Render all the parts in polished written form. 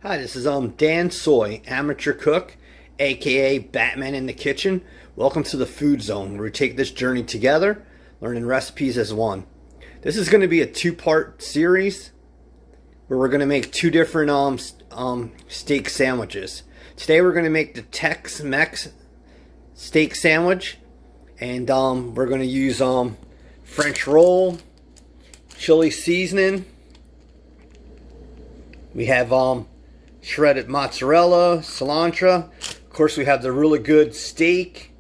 Hi, this is Dansoy, amateur cook, aka Batman in the kitchen. Welcome to the Food Zone, where we take this journey together, learning recipes as one. This is going to be a two-part series where we're going to make two different steak sandwiches. Today we're going to make the Tex Mex steak sandwich, and we're going to use French roll, chili seasoning. We have shredded mozzarella, cilantro. Of course, we have the really good steak,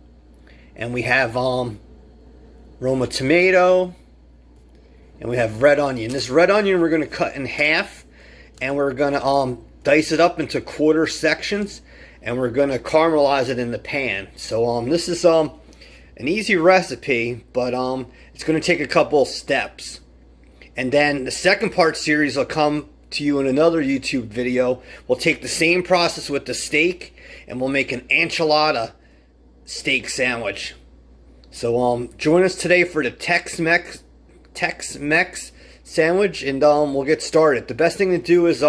and we have Roma tomato, and we have red onion. This red onion we're going to cut in half, and we're going to dice it up into quarter sections, and we're going to caramelize it in the pan. So this is an easy recipe, but it's going to take a couple steps. And then the second part series will come to you in another YouTube video. We'll take the same process with the steak, and we'll make an enchilada steak sandwich. So join us today for the Tex Mex sandwich, and we'll get started. The best thing to do is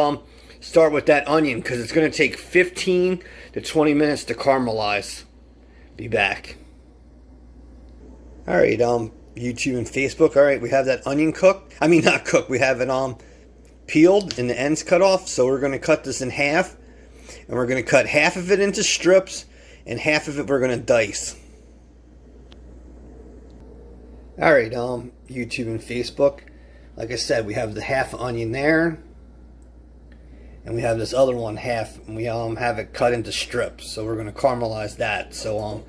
start with that onion, because it's going to take 15 to 20 minutes to caramelize. Be back. Alright, YouTube and Facebook. Alright, we have that onion cooked. I mean, not cooked. We have it peeled and the ends cut off. So we're going to cut this in half, and we're going to cut half of it into strips, and half of it we're going to dice. Alright, YouTube and Facebook. Like I said, we have the half onion there, and we have this other one half, and we have it cut into strips. So we're going to caramelize that. So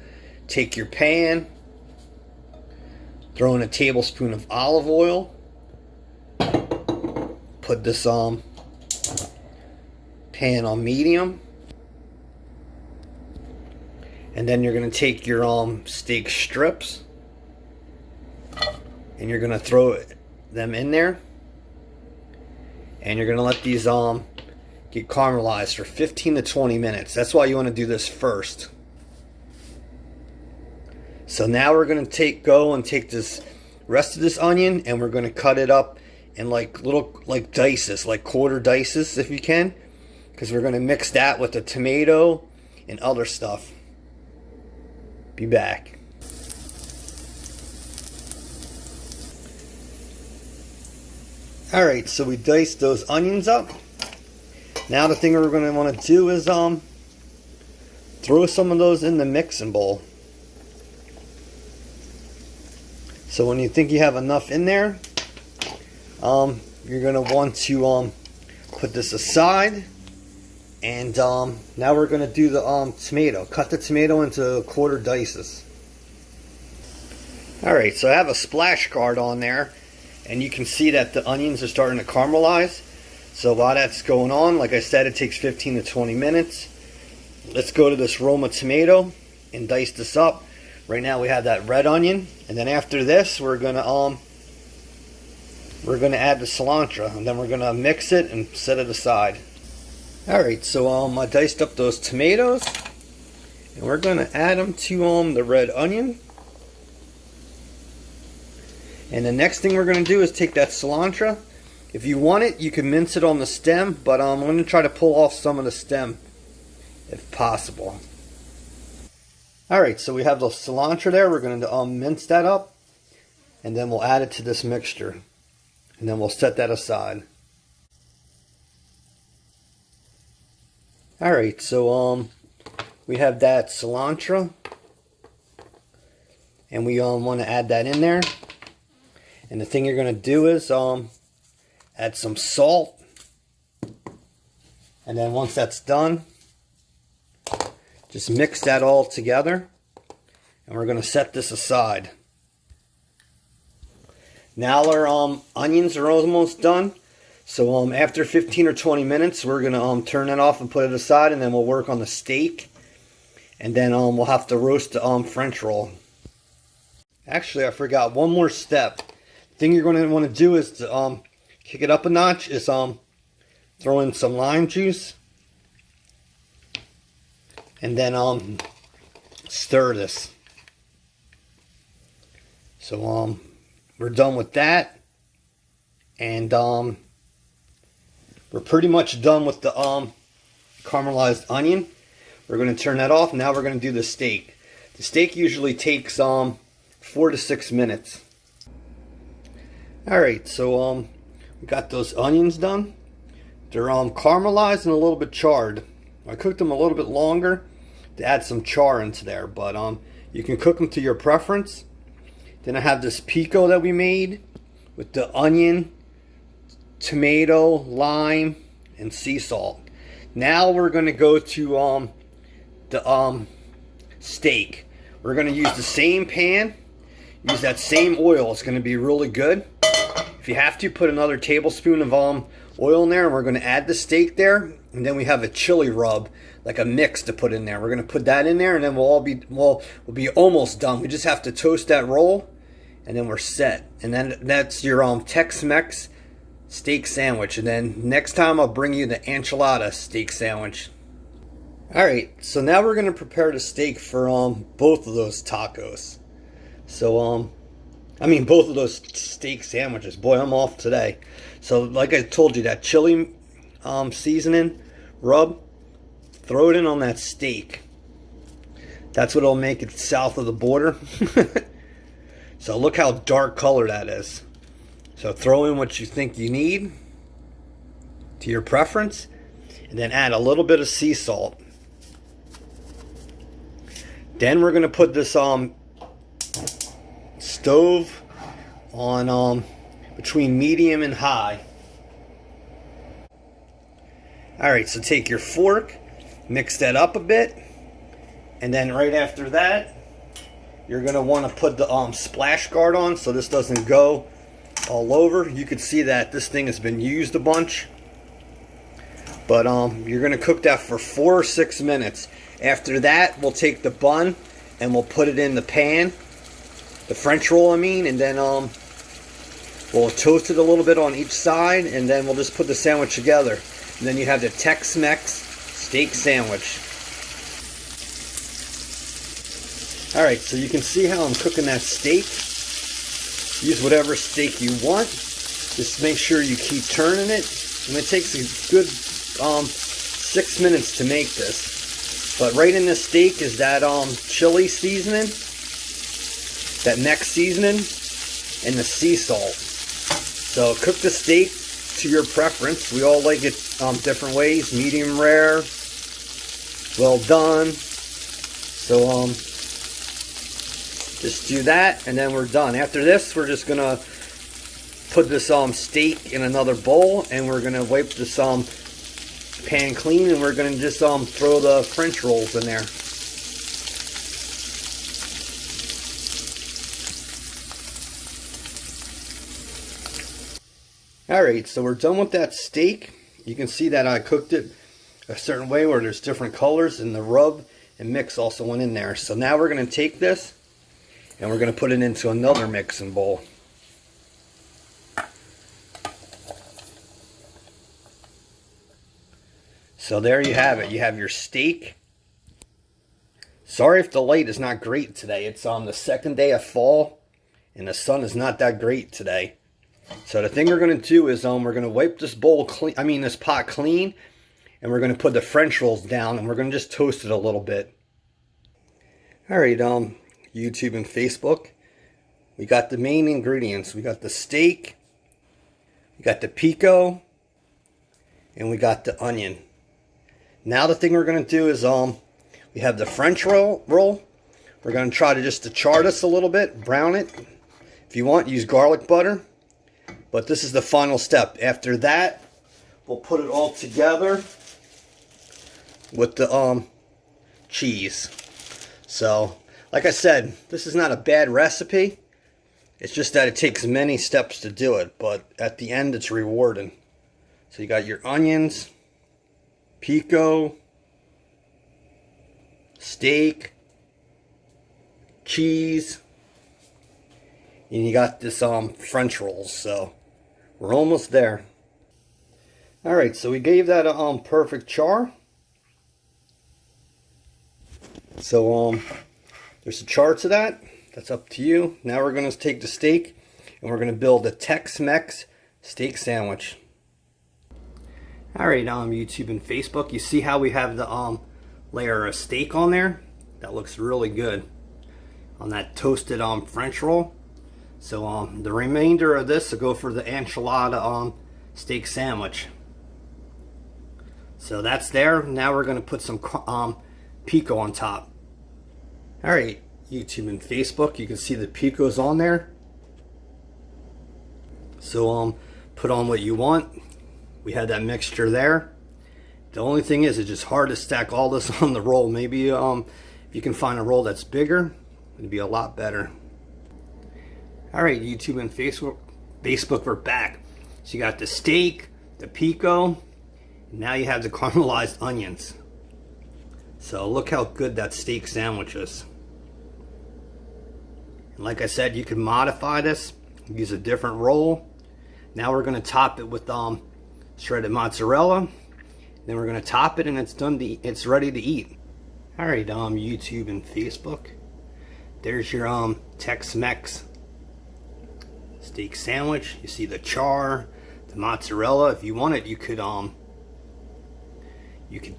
take your pan, throw in a tablespoon of olive oil. Put this pan on medium, and then you're going to take your steak strips, and you're going to throw them in there, and you're going to let these get caramelized for 15 to 20 minutes. That's why you want to do this first. So now we're going to take this rest of this onion, and we're going to cut it up in like dices, like quarter dices if you can, because we're going to mix that with the tomato and other stuff. Be back. Alright, so we diced those onions up. Now the thing we're going to want to do is throw some of those in the mixing bowl. So when you think you have enough in there, you're going to want to put this aside, and now we're going to do the tomato. Cut the tomato into quarter dices. Alright, so I have a splash guard on there, and you can see that the onions are starting to caramelize. So while that's going on, like I said, it takes 15 to 20 minutes. Let's go to this Roma tomato and dice this up. Right now we have that red onion, and then after this we're gonna add the cilantro, and then we're gonna mix it and set it aside. Alright, so I diced up those tomatoes, and we're gonna add them to the red onion. And the next thing we're gonna do is take that cilantro. If you want it, you can mince it on the stem, but I'm gonna try to pull off some of the stem if possible. Alright, so we have the cilantro there. We're going to mince that up, and then we'll add it to this mixture, and then we'll set that aside. Alright, so we have that cilantro, and we want to add that in there. And the thing you're going to do is add some salt, and then once that's done, just mix that all together, and we're going to set this aside. Now our onions are almost done, so after 15 or 20 minutes we're going to turn it off and put it aside, and then we'll work on the steak, and then we'll have to roast the French roll. Actually, I forgot one more step. The thing you're going to want to do is to kick it up a notch is throw in some lime juice, and then stir this. So we're done with that, and we're pretty much done with the caramelized onion. We're going to turn that off. Now we're going to do the steak. The steak usually takes 4 to 6 minutes. Alright, so we got those onions done. They're caramelized and a little bit charred. I cooked them a little bit longer to add some char into there, but you can cook them to your preference. Then I have this pico that we made with the onion, tomato, lime, and sea salt. Now we're going to go to the steak. We're going to use the same pan, use that same oil. It's going to be really good. If you have to, put another tablespoon of oil in there, and we're going to add the steak there. And then we have a chili rub, like a mix to put in there. We're going to put that in there, and then we'll be almost done. We just have to toast that roll, and then we're set. And then that's your Tex Mex steak sandwich. And then next time I'll bring you the enchilada steak sandwich. Alright, so now we're going to prepare the steak for both of those tacos. So both of those steak sandwiches. Boy, I'm off today. So like I told you, that chili seasoning rub, throw it in on that steak. That's what'll make it south of the border. So look how dark color that is. So throw in what you think you need to your preference, and then add a little bit of sea salt. Then we're going to put this stove on between medium and high. Alright, so take your fork, mix that up a bit, and then right after that you're going to want to put the splash guard on so this doesn't go all over. You can see that this thing has been used a bunch. But you're going to cook that for 4 or 6 minutes. After that, we'll take the bun and we'll put it in the pan, the French roll I mean, and then we'll toast it a little bit on each side, and then we'll just put the sandwich together. And then you have the Tex Mex steak sandwich. Alright, so you can see how I'm cooking that steak. Use whatever steak you want. Just make sure you keep turning it. And it takes a good 6 minutes to make this. But right in the steak is that chili seasoning, that Mex seasoning, and the sea salt. So cook the steak to your preference. We all like it different ways. Medium rare, well done. So just do that, and then we're done. After this, we're just gonna put this steak in another bowl, and we're gonna wipe this pan clean, and we're gonna just throw the French rolls in there. Alright, so we're done with that steak. You can see that I cooked it a certain way where there's different colors, and the rub and mix also went in there. So now we're gonna take this and we're going to put it into another mixing bowl. So there you have it. You have your steak. Sorry if the light is not great today. It's on the second day of fall, and the sun is not that great today. So the thing we're going to do is we're going to wipe this bowl clean. This pot clean, and we're going to put the French rolls down, and we're going to just toast it a little bit. All right, YouTube and Facebook. We got the main ingredients. We got the steak, we got the pico, and we got the onion. Now the thing we're going to do is we have the French roll. We're going to try to just char this a little bit, brown it. If you want, use garlic butter. But this is the final step. After that, we'll put it all together with the cheese. So like I said, this is not a bad recipe. It's just that it takes many steps to do it, but at the end it's rewarding. So you got your onions, pico, steak, cheese, and you got this French rolls. So we're almost there. Alright, so we gave that a perfect char. So there's a char to that. That's up to you. Now we're going to take the steak and we're going to build a Tex Mex steak sandwich. Alright, YouTube and Facebook, you see how we have the layer of steak on there? That looks really good on that toasted French roll. So the remainder of this will go for the enchilada steak sandwich. So that's there. Now we're going to put some pico on top. Alright, YouTube and Facebook, you can see the picos on there. So put on what you want. We had that mixture there. The only thing is, it's just hard to stack all this on the roll. Maybe if you can find a roll that's bigger, it'd be a lot better. Alright, YouTube and Facebook, we're back. So you got the steak, the pico, and now you have the caramelized onions. So look how good that steak sandwich is. And like I said, you can modify this, use a different roll. Now we're going to top it with shredded mozzarella. Then we're going to top it, and it's done. It's ready to eat. Alright, YouTube and Facebook, there's your Tex Mex steak sandwich. You see the char, the mozzarella. If you want it, you could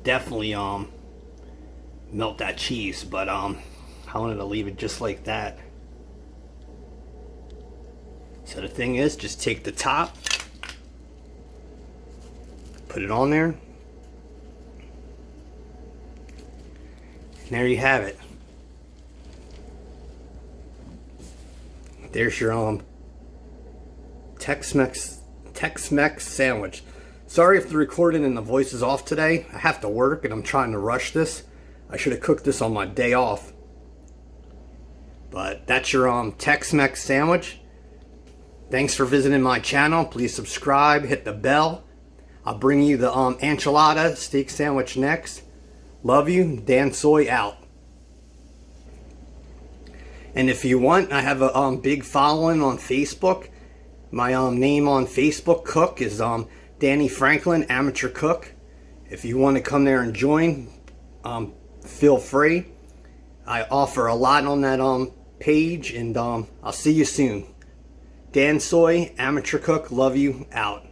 definitely melt that cheese, but I wanted to leave it just like that. So the thing is, just take the top, put it on there, and there you have it. There's your Tex Mex sandwich. Sorry if the recording and the voice is off today. I have to work and I'm trying to rush this. I should have cooked this on my day off. But that's your Tex Mex sandwich. Thanks for visiting my channel. Please subscribe, hit the bell. I'll bring you the enchilada steak sandwich next. Love you. Dansoy out. And if you want, I have a big following on Facebook. My name on Facebook, Cook, is Danny Franklin, Amateur Cook. If you want to come there and join, feel free. I offer a lot on that page, and I'll see you soon. Dansoy, Amateur Cook, love you, out.